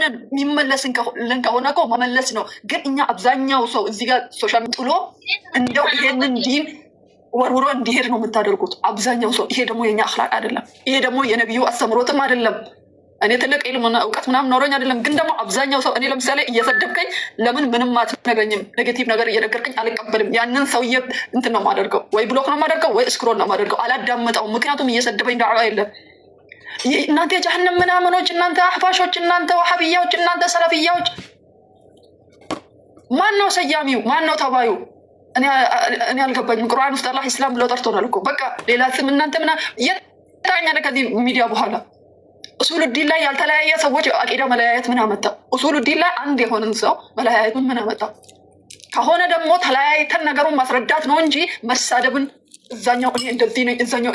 አምነን የሚመለስን ከሆነ እኮ መመለስ ነው። ግን እኛ አብዛኛው ሰው እዚህ ጋር ሶሻል ጥሎ እንደው ይሄንን ዲን ወርውሮ እንዲሄድ ነው የምታደርጉት አብዛኛው ሰው። ይሄ ደግሞ የኛ አኽላቅ አይደለም። ይሄ ደግሞ የነቢዩ አስተምሮትም አይደለም። እኔ ትልቅ ኢልምና እውቀት ምናምን ኖሮኝ አይደለም። ግን ደግሞ አብዛኛው ሰው እኔ ለምሳሌ እየሰደብከኝ ለምን ምንም አትነግረኝም? ኔጌቲቭ ነገር እየነገርከኝ አልቀበልም። ያንን ሰውዬ እንትን ነው የማደርገው፣ ወይ ብሎክ ነው የማደርገው፣ ወይ ስክሮል ነው የማደርገው። አላዳመጠውም። ምክንያቱም እየሰደበኝ ዳዕዋ የለም። እናንተ የጀሃነም ምናምኖች፣ እናንተ አህባሾች፣ እናንተ ወሃብያዎች፣ እናንተ ሰለፍያዎች፣ ማን ነው ሰያሚው? ማን ነው ተባዩ? እኔ አልገባኝም። ቁርአን ውስጥ አላህ ኢስላም ብሎ ጠርቶናል እኮ። በቃ ሌላ ስም እናንተ ምና የታኛለ ከዚህ ሚዲያ በኋላ ኡሱሉ ዲን ላይ ያልተለያየ ሰዎች አቂዳ መለያየት ምን አመጣ? ኡሱሉ ዲን ላይ አንድ የሆነን ሰው መለያየቱን ምን አመጣ? ከሆነ ደግሞ ተለያይተን ነገሩን ማስረዳት ነው እንጂ መሳደብን እዛኛው እኔ እንደዚህ ነኝ እዛኛው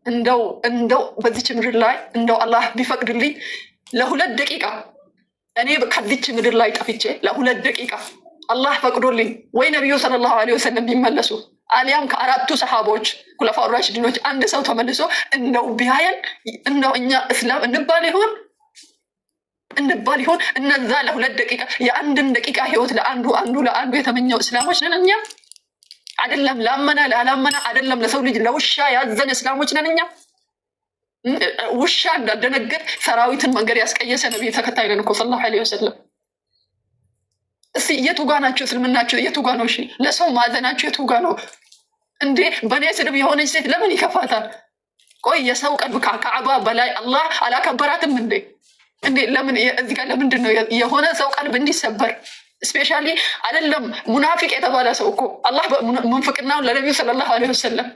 እንደው በዚች ምድር ላይ እንደው አላህ ቢፈቅድልኝ ለሁለት ደቂቃ እኔ ከዚች ምድር ላይ ጠፍቼ ለሁለት ደቂቃ አላህ ፈቅዶልኝ ወይ ነቢዩ ሰለላሁ ዐለይሂ ወሰለም ቢመለሱ አሊያም ከአራቱ ሰሃቦች ኩለፋው ራሽዲኖች አንድ ሰው ተመልሶ እንደው ቢያየን እንደው እኛ እስላም እንባል ይሆን እነዛ ለሁለት ደቂቃ የአንድን ደቂቃ ህይወት ለአንዱ የተመኘው እስላሞች ነን እኛ። አይደለም ላመና ላላመና አይደለም ለሰው ልጅ ለውሻ ያዘን እስላሞች ነን እኛ። ውሻ እንዳደነገጥ ሰራዊትን መንገድ ያስቀየሰ ነብይ ተከታይ ነን እኮ ሰለላሁ ዐለይሂ ወሰለም። እስቲ የቱ ጋ ናቸው እስልምናቸው? የቱ ጋ ነው? እሺ ለሰው ማዘናቸው የቱ ጋ ነው እንዴ? በኔ ስድብ የሆነች ሴት ለምን ይከፋታል? ቆይ የሰው ቀልብ ከካዕባ በላይ አላህ አላከበራትም እንዴ? ለምን እዚህ ጋር ለምንድን ነው የሆነ ሰው ቀልብ እንዲሰበር? ስፔሻሊ አይደለም ሙናፊቅ የተባለ ሰው እኮ አላህ ሙንፍቅናውን ለነቢዩ ሰለላሁ ዐለይሂ ወሰለም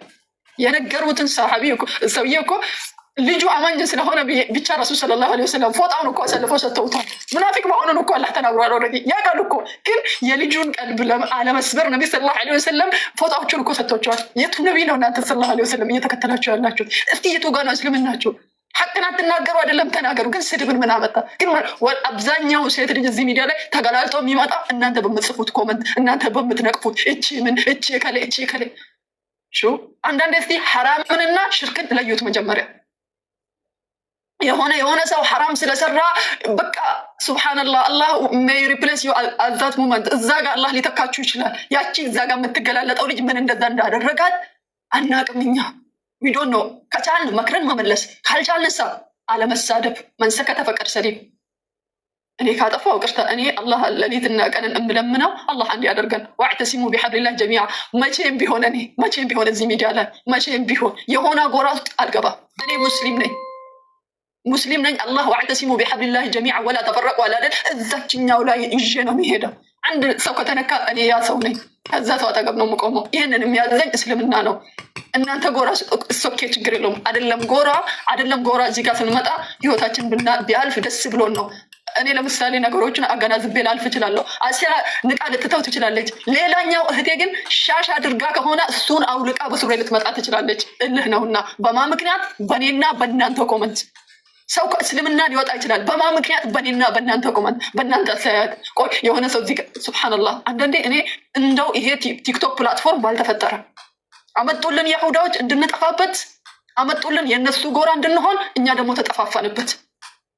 የነገሩትን ሰሃቢ እኮ ሰውዬ እኮ ልጁ አማኝ ስለሆነ ብቻ ረሱል ሰለላሁ ዐለይሂ ወሰለም ፎጣውን እኮ አሰልፈው ሰጥተውታል። ሙናፊቅ መሆኑን እኮ አላህ ተናግሯል። ኦልሬዲ ያውቃሉ እኮ። ግን የልጁን ቀልብ አለመስበር ነቢ ሰለላሁ ዐለይሂ ወሰለም ፎጣዎቹን እኮ ሰጥተዋቸዋል። የቱ ነቢ ነው እናንተ ሰለላሁ ዐለይሂ ወሰለም እየተከተላችሁ ያላችሁት? እስቲ የቱ ጋ ነው እስልምናችሁ? ሐቅን አትናገሩ አይደለም ተናገሩ። ግን ስድብን ምን አመጣ? ግን አብዛኛው ሴት ልጅ እዚህ ሚዲያ ላይ ተገላልጦ የሚመጣ እናንተ በምትጽፉት ኮመንት፣ እናንተ በምትነቅፉት እቺ ከሌ አንዳንድ እስቲ ሐራምንና ሽርክን ለዩት መጀመሪያ። የሆነ ሰው ሐራም ስለሰራ በቃ ሱብሃንአላህ አላህ ሜይ ሪፕሌስ ዩ አዛት ሞመንት እዛ ጋር አላህ ሊተካችሁ ይችላል። ያቺ እዛ ጋር የምትገላለጠው ልጅ ምን እንደዛ እንዳደረጋት አናቅም እኛ። ዊዶን ነው ከቻልን መክረን መመለስ፣ ካልቻልንሳ አለመሳደብ። መንሰከተ ፈቀድ ሰሊም። እኔ ካጠፋው ቅርታ እኔ አላህ ለሊትና ቀንን እምለምነው አላህ አንድ ያደርገን። ወዕተሲሙ ቢሐብሊላህ ጀሚዓ። መቼም ቢሆን እዚህ ሚዲያ ላይ መቼም ቢሆን የሆነ ጎራ ውስጥ አልገባም። እኔ ሙስሊም ነኝ። አላህ ወዕተሲሙ ቢሐብሊላህ ጀሚዓ ወላ ተፈረቁ አላለን። እዛችኛው ላይ ይዤ ነው የሚሄደው። አንድ ሰው ከተነካ እኔ ያ ሰው ነኝ፣ ከዛ ሰው አጠገብ ነው የምቆመው። ይህንን የሚያዘኝ እስልምና ነው። እናንተ ጎራ ሶኬ ችግር የለውም። አይደለም ጎራ እዚህ ጋር ስንመጣ ህይወታችን ቢያልፍ ደስ ብሎን ነው። እኔ ለምሳሌ ነገሮችን አገናዝቤ ላልፍ እችላለሁ። አሲያ ንቃ ልትተው ትችላለች። ሌላኛው እህቴ ግን ሻሽ አድርጋ ከሆነ እሱን አውልቃ በሱሬ ልትመጣ ትችላለች። እልህ ነውና በማ ምክንያት በእኔና በእናንተ ኮመንት ሰው ከእስልምና ሊወጣ ይችላል። በማ ምክንያት በእኔና በእናንተ ኮመንት፣ በእናንተ አስተያየት። ቆይ የሆነ ሰው እዚህ ሱብሃንአላህ አንዳንዴ እኔ እንደው ይሄ ቲክቶክ ፕላትፎርም ባልተፈጠረ አመጡልን የሁዳዎች እንድንጠፋበት፣ አመጡልን የነሱ ጎራ እንድንሆን፣ እኛ ደግሞ ተጠፋፋንበት።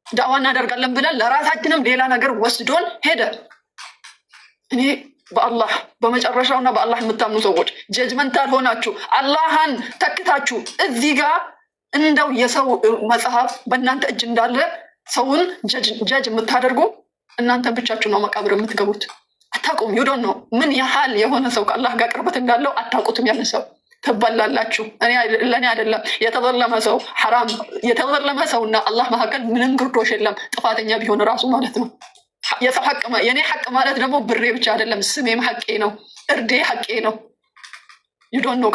ዳዋ እናደርጋለን ብለን ለራሳችንም ሌላ ነገር ወስዶን ሄደ። እኔ በአላህ በመጨረሻውና በአላህ የምታምኑ ሰዎች ጀጅመንታል ሆናችሁ አላህን ተክታችሁ እዚህ ጋር እንደው የሰው መጽሐፍ በእናንተ እጅ እንዳለ ሰውን ጀጅ የምታደርጉ እናንተ ብቻችሁ ነው መቃብር የምትገቡት። አታውቁም። ዩዶን ነው ምን ያህል የሆነ ሰው ከአላህ ጋር ቅርበት እንዳለው አታውቁትም። ያለ ሰው ትበላላችሁ። ለእኔ አይደለም የተዘለመ ሰው ሐራም የተዘለመ ሰውና አላህ መካከል ምንም ግርዶሽ የለም። ጥፋተኛ ቢሆን ራሱ ማለት ነው። የሰው ሐቅ የኔ ሐቅ ማለት ደግሞ ብሬ ብቻ አይደለም፣ ስሜም ሐቄ ነው፣ እርዴ ሐቄ ነው። ዩዶን ነው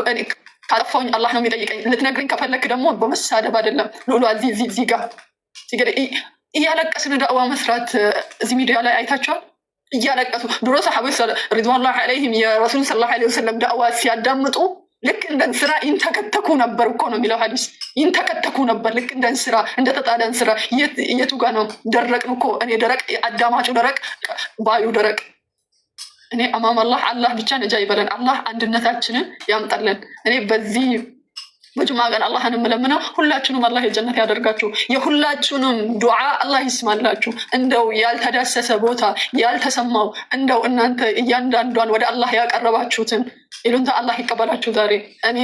ካጠፋሁኝ አላህ ነው የሚጠይቀኝ። ልትነግረኝ ከፈለክ ደግሞ በመሳደብ አይደለም። ሉሉ እዚህ ጋር እያለቀስን ዳዕዋ መስራት እዚህ ሚዲያ ላይ አይታችኋል። እያለቀሱ ድሮ ሰሐቦች ሪድዋኑላሂ ዐለይሂም የረሱል ሰለላሁ ዐለይሂ ወሰለም ዳዕዋ ሲያዳምጡ ልክ እንደ እንስራ ይንተከተኩ ነበር እኮ ነው የሚለው ሐዲስ። ይንተከተኩ ነበር ልክ እንደ እንስራ፣ እንደ ተጣደ እንስራ። የቱ ጋር ነው ደረቅን እኮ። እኔ ደረቅ፣ አዳማጩ ደረቅ፣ ባዩ ደረቅ። እኔ አማም አላህ ብቻ ነጃ ይበለን። አላህ አንድነታችንን ያምጣለን። እኔ በዚህ በጁማ ቀን አላህን የምለምነው ሁላችሁንም አላህ የጀነት ያደርጋችሁ። የሁላችሁንም ዱዓ አላህ ይስማላችሁ። እንደው ያልተዳሰሰ ቦታ ያልተሰማው እንደው እናንተ እያንዳንዷን ወደ አላህ ያቀረባችሁትን ይሉንታ አላህ ይቀበላችሁ። ዛሬ እኔ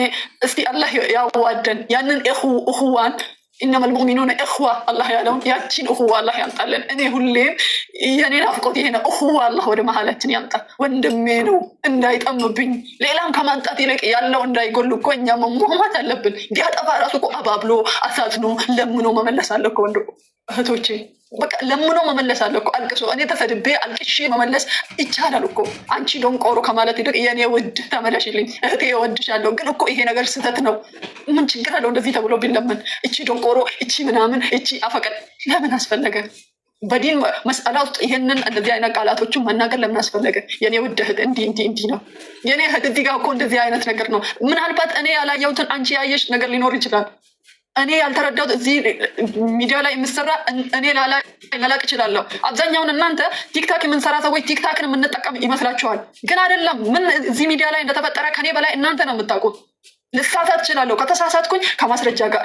እስቲ አላህ ያዋደን ያንን እኹዋን إنما المؤمنون إخوة الله يعلم ياتين أخوة الله ينطلن أنا هلين يعني نافقتي هنا أخوة الله وده محلتني ينطل وندمينو إن دايت أم بين ليلام كمان تأتي لك يلا وإن داي يقول لك وين يا ما تلبن جهات أفارسكو أبابلو أساسنو لمنو ما ملص عليكم وندو هتوشي بق لمنو ما ملص عليكم ألقسو أنا تفربي ألقشي ما ملص إيشانا لكم أنشي دون قارو كمالتي دك يعني ود تملاشيلين هتي ود شالو كنكو إيه نقدر ستتنو من شجرة لون ده تقولوا باللمن إيشي دون قارو إيشي منامن إيشي أفكر لا من أسفل لك بدين مسألة يهنن الذي أنا قالته شو من نقول لمن أسفل لك يعني ود هاد أنتي نو يعني هاد الدقة كون الذي أنا تنقرنو من هالبات أنا على يوتن أنشي عايش نقول لي نوري جلال أنا ያልተረዳሁት እዚህ ሚዲያ ላይ የምሰራ እኔ ላላቅ እችላለሁ። አብዛኛውን እናንተ ቲክታክ የምንሰራ ሰዎች ቲክታክን የምንጠቀም ይመስላችኋል፣ ግን አይደለም። ምን እዚህ ሚዲያ ላይ እንደተፈጠረ ከኔ በላይ እናንተ ነው የምታውቁት። ልሳሳት እችላለሁ። ከተሳሳትኩኝ ከማስረጃ ጋር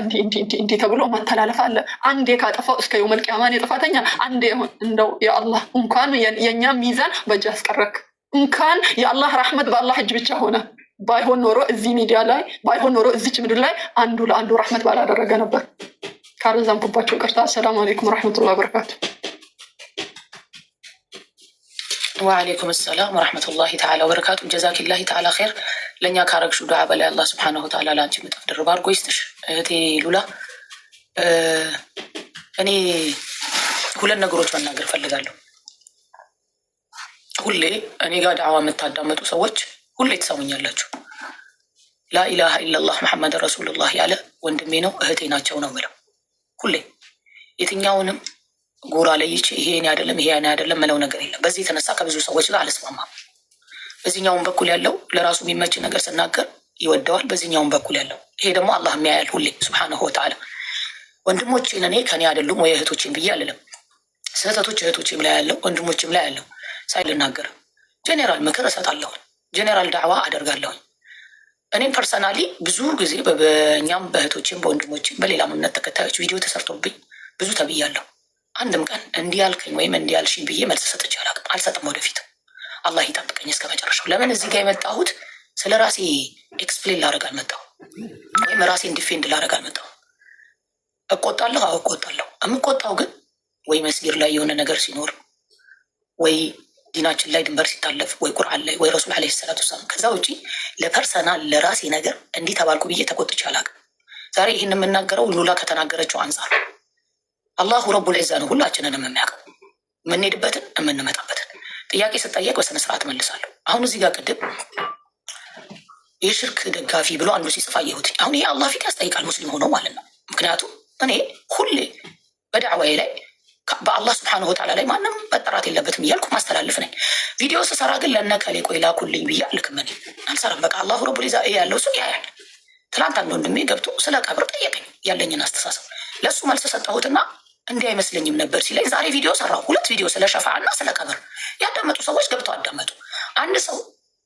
እንዲህ ተብሎ መተላለፍ አለ። አንዴ ካጠፋው እስከ የውመል ቂያማ ጥፋተኛ አንዴ እንደው የአላህ እንኳን የኛ ሚዛን በእጅ አስቀረክ፣ እንኳን የአላህ ረህመት በአላህ እጅ ብቻ ሆነ። ባይሆን ኖሮ እዚህ ሚዲያ ላይ ባይሆን ኖሮ እዚች ምድር ላይ አንዱ ለአንዱ ረህመት ባላደረገ ነበር። ካረዛምኩባቸው ቀርታ። ሰላም አለይኩም ወራህመቱላሂ ወበረካቱ። ወአለይኩም ሰላም ወራህመቱላሂ ተዓላ ወበረካቱ። ጀዛኪላሂ ተዓላ ኸይር። ለእኛ ካረግሹ ዱዓ በላይ አላህ ሱብሓነሁ ወተዓላ ለአንቺ ምጥፍ ድርብ አድርጎ ይስጥሽ እህቴ ሉላ። እኔ ሁለት ነገሮች መናገር ፈልጋለሁ። ሁሌ እኔ ጋር ዳዕዋ የምታዳመጡ ሰዎች ሁሌ ትሰሙኛላችሁ። ላኢላሃ ኢለላህ መሐመድ ረሱሉላህ ያለ ወንድሜ ነው እህቴ ናቸው ነው ምለው። ሁሌ የትኛውንም ጎራ ለይቼ ይሄ እኔ አይደለም ይሄ እኔ አይደለም ምለው ነገር የለም። በዚህ የተነሳ ከብዙ ሰዎች ጋር አልስማማም። በዚህኛውን በኩል ያለው ለራሱ የሚመች ነገር ስናገር ይወደዋል። በዚህኛውን በኩል ያለው ይሄ ደግሞ አላህ የሚያያል ሁሌ ሱብሓነሁ ወተዓላ። ወንድሞቼን እኔ ከኔ አይደሉም ወይ እህቶቼን ብዬ አልልም። ስህተቶች እህቶቼም ላይ ያለው ወንድሞቼም ላይ ያለው ሳይልናገር ጄኔራል ምክር እሰጣለሁ፣ ጄኔራል ዳዕዋ አደርጋለሁኝ። እኔም ፐርሰናሊ ብዙ ጊዜ በእኛም በእህቶችም በወንድሞችም በሌላም እምነት ተከታዮች ቪዲዮ ተሰርቶብኝ ብዙ ተብያለሁ። አንድም ቀን እንዲህ ያልከኝ ወይም እንዲህ ያልሽኝ ብዬ መልስ ሰጥቼ አላውቅም፣ አልሰጥም ወደፊት። አላህ ይጠብቀኝ እስከ መጨረሻው። ለምን እዚህ ጋር የመጣሁት ስለ ራሴ ኤክስፕሌን ላደርግ አልመጣሁ፣ ወይም ራሴን ዲፌንድ ላደርግ አልመጣሁ። እቆጣለሁ፣ አዎ እቆጣለሁ። የምቆጣው ግን ወይ መስጊድ ላይ የሆነ ነገር ሲኖር ወይ ዲናችን ላይ ድንበር ሲታለፍ ወይ ቁርአን ላይ ወይ ረሱል ዓለይሂ ሰላቱ ወሰላም። ከዛ ውጪ ለፐርሰናል ለራሴ ነገር እንዲህ ተባልኩ ብዬ ተቆጥቼ አላውቅም። ዛሬ ይህን የምናገረው ሉላ ከተናገረችው አንጻር አላሁ ረቡል ዒዛ ነው ሁላችንን የሚያውቀው፣ የምንሄድበትን የምንመጣበትን። ጥያቄ ስጠየቅ በስነ ስርዓት መልሳለሁ። አሁን እዚህ ጋር ቅድም የሽርክ ደጋፊ ብሎ አንዱ ሲጽፋ አየሁት። አሁን ይሄ አላህ ፊት ያስጠይቃል ሙስሊም ሆኖ ማለት ነው። ምክንያቱም እኔ ሁሌ በዳዕዋዬ ላይ በአላህ ስብሐነሁ ወተዓላ ላይ ማንም መጠራት የለበትም እያልኩ ማስተላለፍ ነኝ። ቪዲዮ ስሰራ ግን ለነከሌ ቆይ ላኩልኝ ብዬ አልክም። እኔ አልሰራም። በቃ አላሁ ረቡል ዒዛ ያለው ሰው ያያል። ትላንት አንድ ወንድሜ ገብቶ ስለ ቀብር ጠየቀኝ፣ ያለኝን አስተሳሰብ ለእሱ መልስ ሰጠሁትና እንዲህ አይመስለኝም ነበር ሲለኝ ዛሬ ቪዲዮ ሰራሁ። 2 ቪዲዮ ስለ ሸፋ እና ስለ ቀብር። ያዳመጡ ሰዎች ገብተው አዳመጡ። አንድ ሰው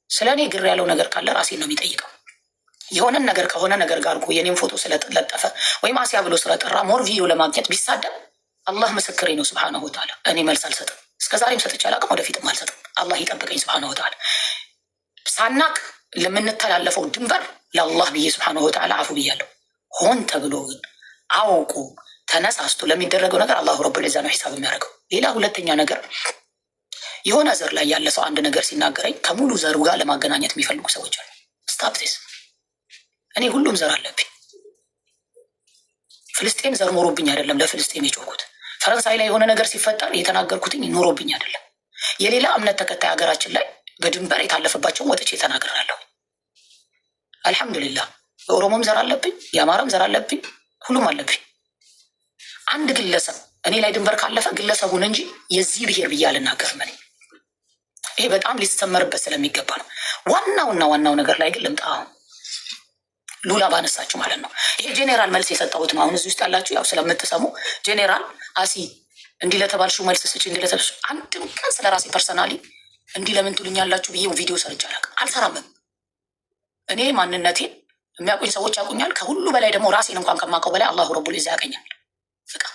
ስለ እኔ ግር ያለው ነገር ካለ ራሴን ነው የሚጠይቀው። የሆነን ነገር ከሆነ ነገር ጋር የኔም ፎቶ ስለለጠፈ ወይም አሲያ ብሎ ስለጠራ ሞር ቪዲዮ ለማግኘት ቢሳደብ አላህ ምስክሬ ነው ሱብሓነሁ ወተዓላ። እኔ መልስ አልሰጥም። እስከዛሬም ሰጥቼ አላውቅም፣ ወደፊትም አልሰጥም። አላህ ይጠብቀኝ ሱብሓነሁ ወተዓላ። ሳናቅ ለምንተላለፈው ድንበር ለአላህ ብዬ ሱብሓነሁ ወተዓላ አፉ ብያለሁ። ሆን ተብሎ ግን አውቁ ተነሳስቶ ለሚደረገው ነገር አላሁ ረቡል ዒዛ ነው ሒሳብ የሚያደርገው። ሌላ ሁለተኛ ነገር የሆነ ዘር ላይ ያለ ሰው አንድ ነገር ሲናገረኝ ከሙሉ ዘሩ ጋር ለማገናኘት የሚፈልጉ ሰዎች አሉ። ስታፕቴስ እኔ ሁሉም ዘር አለብኝ። ፍልስጤም ዘር ኖሮብኝ አይደለም ለፍልስጤም የጮኩት። ፈረንሳይ ላይ የሆነ ነገር ሲፈጠር የተናገርኩትኝ ኖሮብኝ አይደለም። የሌላ እምነት ተከታይ ሀገራችን ላይ በድንበር የታለፈባቸውን ወጥቼ ተናግሬያለሁ። አልሐምዱሊላህ። የኦሮሞም ዘር አለብኝ፣ የአማራም ዘር አለብኝ፣ ሁሉም አለብኝ። አንድ ግለሰብ እኔ ላይ ድንበር ካለፈ ግለሰቡን እንጂ የዚህ ብሔር ብዬ አልናገርም። እኔ ይሄ በጣም ሊሰመርበት ስለሚገባ ነው። ዋናው ነገር ላይ ግን ልምጣ። ሉላ ባነሳችሁ ማለት ነው። ይሄ ጄኔራል መልስ የሰጠሁት ነው። አሁን እዚህ ውስጥ ያላችሁ ያው ስለምትሰሙ ጄኔራል አሲ እንዲህ ለተባልሽው መልስ ስጪ፣ እንዲህ ለተባልሽው አንድም ቀን ስለ ራሴ ፐርሰናሊ እንዲህ ለምን ትሉኛላችሁ ብዬ ቪዲዮ ሰርቼ አላውቅም፣ አልሰራምም። እኔ ማንነቴን የሚያውቁኝ ሰዎች ያውቁኛል። ከሁሉ በላይ ደግሞ ራሴን እንኳን ከማውቀው በላይ አላሁ ረቡል ዒዛ ያውቀኛል። በቃ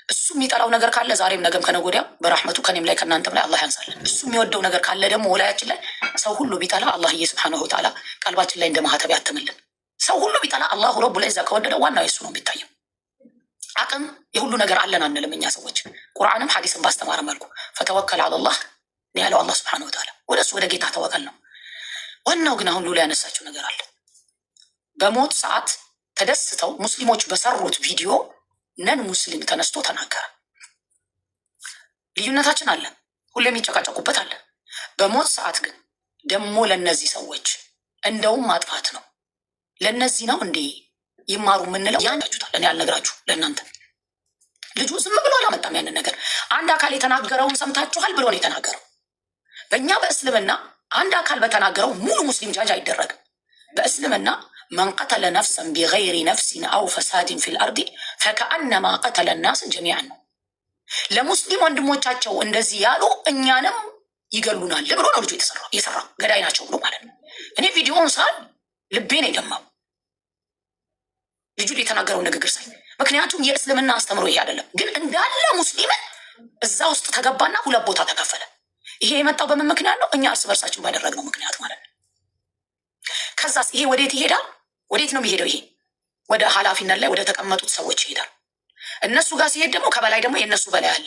እሱ የሚጠላው ነገር ካለ ዛሬም ነገም ከነገ ወዲያም በራህመቱ ከኔም ላይ ከእናንተም ላይ አላህ ያንሳለን። እሱ የሚወደው ነገር ካለ ደግሞ ወላያችን ላይ ሰው ሁሉ ቢጠላ አላህዬ ሱብሓነሁ ወተዓላ ቀልባችን ላይ እንደ ማህተብ ያትምልን። ሰው ሁሉ ቢጠላ አላሁ ረቡል ዒዛ ከወደደ ዋናው የሱ ነው የሚታየው። አቅም የሁሉ ነገር አለን አንልም እኛ ሰዎች። ቁርአንም ሐዲስን ባስተማረ መልኩ ፈተወከል አለላህ ያለው አላህ ሱብሓነሁ ወተዓላ ወደ እሱ ወደ ጌታ ተወከል ነው። ዋናው ግን አሁን ሉላ ያነሳችው ነገር አለ። በሞት ሰዓት ተደስተው ሙስሊሞች በሰሩት ቪዲዮ ነን ሙስሊም ተነስቶ ተናገረ። ልዩነታችን አለ፣ ሁሌም የሚጨቃጨቁበት አለ። በሞት ሰዓት ግን ደግሞ ለነዚህ ሰዎች እንደውም ማጥፋት ነው። ለነዚህ ነው እንዴ ይማሩ የምንለው? ያንታችሁታል። እኔ ያልነግራችሁ ለእናንተ ልጁ ዝም ብሎ አላመጣም ያንን ነገር። አንድ አካል የተናገረውን ሰምታችኋል ብሎ ነው የተናገረው። በእኛ በእስልምና አንድ አካል በተናገረው ሙሉ ሙስሊም ጃጅ አይደረግም። በእስልምና መን ቀተለ ነፍሰን ቢገይሪ ነፍሲን አው ፈሳድን ፊል አርዲ ፈከአነማ ቀተለ ናስ ጀሚዓን ነው። ለሙስሊም ወንድሞቻቸው እንደዚህ ያሉ እኛንም ይገሉናል ብሎ ነው ልጁ የሰራው። ገዳይ ናቸው ብሎ ማለት ነው። እኔ ቪዲዮውን ሳል ልቤን የደማው ልጁ የተናገረው ንግግር ሳይ። ምክንያቱም የእስልምና አስተምሮ ይሄ አይደለም። ግን እንዳለ ሙስሊምን እዛ ውስጥ ተገባና ሁለት ቦታ ተከፈለ። ይሄ የመጣው በምን ምክንያት ነው? እኛ እርስ በርሳችን ባደረግነው ምክንያት ማለት ነው። ከዛስ ይሄ ወዴት ይሄዳል? ወዴት ነው የሚሄደው? ይሄ ወደ ኃላፊነት ላይ ወደ ተቀመጡት ሰዎች ይሄዳል። እነሱ ጋር ሲሄድ ደግሞ ከበላይ ደግሞ የእነሱ በላይ አለ።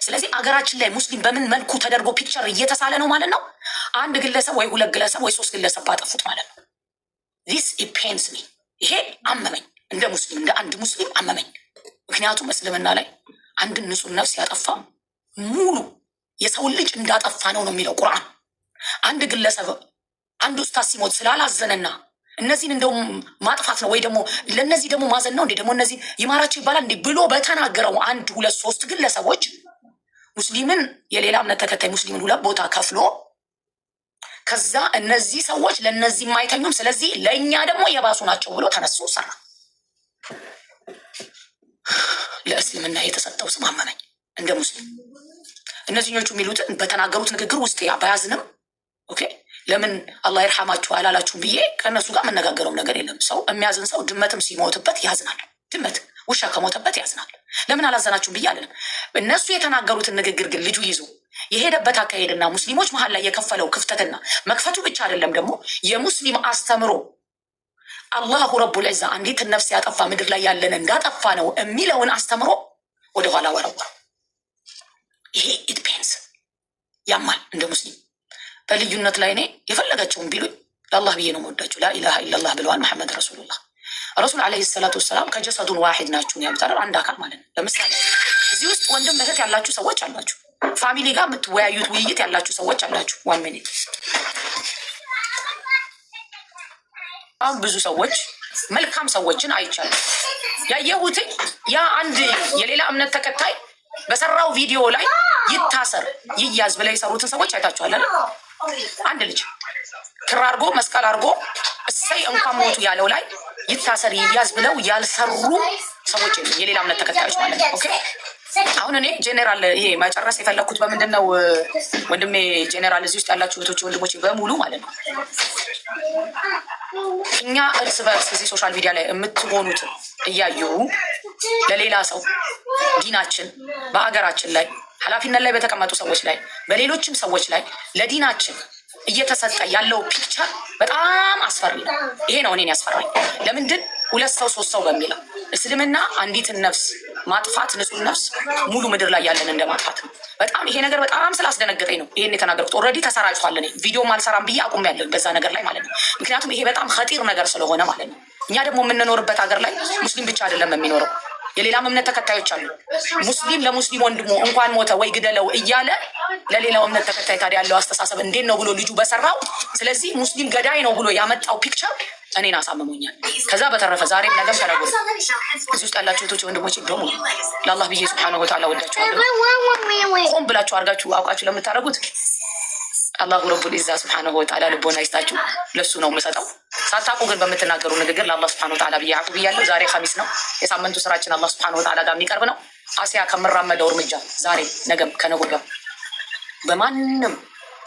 ስለዚህ አገራችን ላይ ሙስሊም በምን መልኩ ተደርጎ ፒክቸር እየተሳለ ነው ማለት ነው? አንድ ግለሰብ ወይ ሁለት ግለሰብ ወይ ሶስት ግለሰብ ባጠፉት ማለት ነው። ዚስ ኢፔንስ ሚ። ይሄ አመመኝ፣ እንደ ሙስሊም እንደ አንድ ሙስሊም አመመኝ። ምክንያቱም እስልምና ላይ አንድን ንጹህ ነፍስ ያጠፋ ሙሉ የሰው ልጅ እንዳጠፋ ነው የሚለው ቁርአን። አንድ ግለሰብ አንድ ኡስታዝ ሲሞት ስላላዘነና እነዚህን እንደውም ማጥፋት ነው ወይ ደግሞ ለእነዚህ ደግሞ ማዘን ነው እንዴ ደግሞ እነዚህ ይማራቸው ይባላል እንዴ ብሎ በተናገረው አንድ ሁለት ሶስት ግለሰቦች ሙስሊምን የሌላ እምነት ተከታይ ሙስሊምን ሁለት ቦታ ከፍሎ ከዛ እነዚህ ሰዎች ለእነዚህ የማይተኙም ስለዚህ ለእኛ ደግሞ የባሱ ናቸው ብሎ ተነሱ ሰራ። ለእስልምና የተሰጠው ስም አመመኝ እንደ ሙስሊም። እነዚህኞቹ የሚሉትን በተናገሩት ንግግር ውስጥ ባያዝንም ኦኬ ለምን አላህ ይርሐማችሁ አላላችሁም ብዬ ከእነሱ ጋር መነጋገረው ነገር የለም። ሰው የሚያዝን ሰው ድመትም ሲሞትበት ያዝናል። ድመት ውሻ ከሞተበት ያዝናል። ለምን አላዘናችሁም ብዬ አለንም። እነሱ የተናገሩትን ንግግር ግን ልጁ ይዞ የሄደበት አካሄድና ሙስሊሞች መሀል ላይ የከፈለው ክፍተትና መክፈቱ ብቻ አይደለም ደግሞ የሙስሊም አስተምሮ አላሁ ረቡል ዒዛ አንዲት ነፍስ ያጠፋ ምድር ላይ ያለን እንዳጠፋ ነው የሚለውን አስተምሮ ወደኋላ ወረወረው። ይሄ ኢትፔንስ ያማል እንደ ሙስሊም። በልዩነት ላይ እኔ የፈለጋቸውን ቢሉኝ ለአላህ ብዬ ነው የምወዳቸው። ላኢላሃ ኢለላህ ብለዋል መሐመድ ረሱሉላህ። ረሱል ዓለይሂ ሰላቱ ወሰላም ከጀሰዱን ዋሂድ ናችሁ ያሉት አንድ አካል ማለት ነው። ለምሳሌ እዚህ ውስጥ ወንድም እህት ያላችሁ ሰዎች አላችሁ። ፋሚሊ ጋር የምትወያዩት ውይይት ያላችሁ ሰዎች አላችሁ። ዋን ሚኒት። አሁን ብዙ ሰዎች መልካም ሰዎችን አይቻሉ። ያየሁትኝ ያ አንድ የሌላ እምነት ተከታይ በሰራው ቪዲዮ ላይ ይታሰር ይያዝ ብለው የሰሩትን ሰዎች አይታችኋል። አንድ ልጅ ክር አርጎ መስቀል አርጎ እሰይ እንኳን ሞቱ ያለው ላይ ይታሰር ይያዝ ብለው ያልሰሩ ሰዎች የሌላ እምነት ተከታዮች ማለት ነው። ኦኬ አሁን እኔ ጄኔራል ይሄ መጨረስ የፈለግኩት በምንድን ነው ወንድሜ ጄኔራል፣ እዚህ ውስጥ ያላችሁ እህቶች ወንድሞች በሙሉ ማለት ነው እኛ እርስ በእርስ እዚህ ሶሻል ሚዲያ ላይ የምትሆኑት እያዩ ለሌላ ሰው ዲናችን በአገራችን ላይ ኃላፊነት ላይ በተቀመጡ ሰዎች ላይ በሌሎችም ሰዎች ላይ ለዲናችን እየተሰጠ ያለው ፒክቸር በጣም አስፈሪ ነው። ይሄ ነው እኔን ያስፈራኝ። ለምንድን ሁለት ሰው ሶስት ሰው በሚለው እስልምና አንዲትን ነፍስ ማጥፋት ንጹህ ነፍስ ሙሉ ምድር ላይ ያለን እንደ ማጥፋት ነው። በጣም ይሄ ነገር በጣም ስላስደነገጠኝ ነው ይሄን የተናገርኩት። ኦልሬዲ ተሰራጭቷል። እኔ ቪዲዮም አልሰራም ብዬ አቁሜያለሁ በዛ ነገር ላይ ማለት ነው። ምክንያቱም ይሄ በጣም ኸጢር ነገር ስለሆነ ማለት ነው። እኛ ደግሞ የምንኖርበት ሀገር ላይ ሙስሊም ብቻ አይደለም የሚኖረው፣ የሌላም እምነት ተከታዮች አሉ። ሙስሊም ለሙስሊም ወንድሙ እንኳን ሞተ ወይ ግደለው እያለ ለሌላው እምነት ተከታይ ታዲያ ያለው አስተሳሰብ እንዴት ነው ብሎ ልጁ በሰራው። ስለዚህ ሙስሊም ገዳይ ነው ብሎ ያመጣው ፒክቸር እኔን አሳምሞኛል። ከዛ በተረፈ ዛሬም ነገም ተነገሩ እዚህ ውስጥ ያላችሁ እህቶች ወንድሞች ደግሞ ለአላህ ብዬ ሱብሓነሁ ወተዓላ ወዳችኋለሁ። ቆም ብላችሁ አድርጋችሁ አውቃችሁ ለምታደርጉት አላሁ ረቡል ዒዛ ሱብሓነሁ ወተዓላ ልቦና ይስጣችሁ። ለሱ ነው የምሰጠው። ሳታውቁ ግን በምትናገሩ ንግግር ለአላህ ሱብሓነሁ ወተዓላ ብዬ አፉ ብያለሁ። ዛሬ ኸሚስ ነው። የሳምንቱ ስራችን አላህ ሱብሓነሁ ወተዓላ ጋር የሚቀርብ ነው። አሲያ ከምራመደው እርምጃ ዛሬ ነገም ከነገ ወዲያ በማንም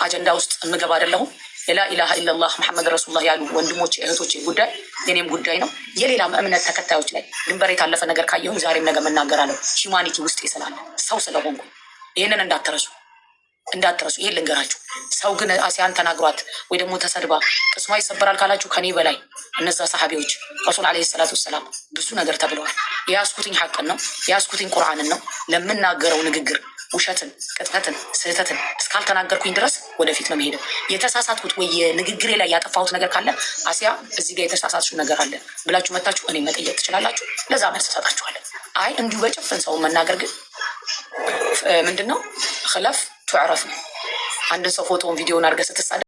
አጀንዳ ውስጥ የምገባ አይደለሁም። የላኢላሃ ኢለላህ መሐመድ ረሱሉላህ ያሉ ወንድሞቼ እህቶቼ ጉዳይ የኔም ጉዳይ ነው። የሌላም እምነት ተከታዮች ላይ ድንበር የታለፈ ነገር ካየሁኝ ዛሬም ነገ መናገራለሁ። ሂውማኒቲ ውስጥ ስላለ ሰው ስለሆንኩ ይህንን እንዳትረሱ። ይሄን ልንገራችሁ። ሰው ግን አሲያን ተናግሯት ወይ ደግሞ ተሰድባ ቅስሟ ይሰበራል ካላችሁ ከኔ በላይ እነዛ ሰሓቢዎች ረሱል ዓለይሂ ሰላቱ ወሰላም ብዙ ነገር ተብለዋል። የያዝኩትኝ ሐቅን ነው፣ የያዝኩትኝ ቁርአንን ነው። ለምናገረው ንግግር ውሸትን፣ ቅጥፈትን፣ ስህተትን እስካልተናገርኩኝ ድረስ ወደፊት ነው የሚሄደው። የተሳሳትኩት ወይ የንግግሬ ላይ ያጠፋሁት ነገር ካለ አሲያ እዚህ ጋር የተሳሳትሽው ነገር አለ ብላችሁ መታችሁ እኔ መጠየቅ ትችላላችሁ። ለዛ መልስ እሰጣችኋለን። አይ እንዲሁ በጭፍን ሰው መናገር ግን ምንድን ነው ክለፍ ትዕረፍ ነው። አንድን ሰው ፎቶውን ቪዲዮን አድርገህ ስትሳደ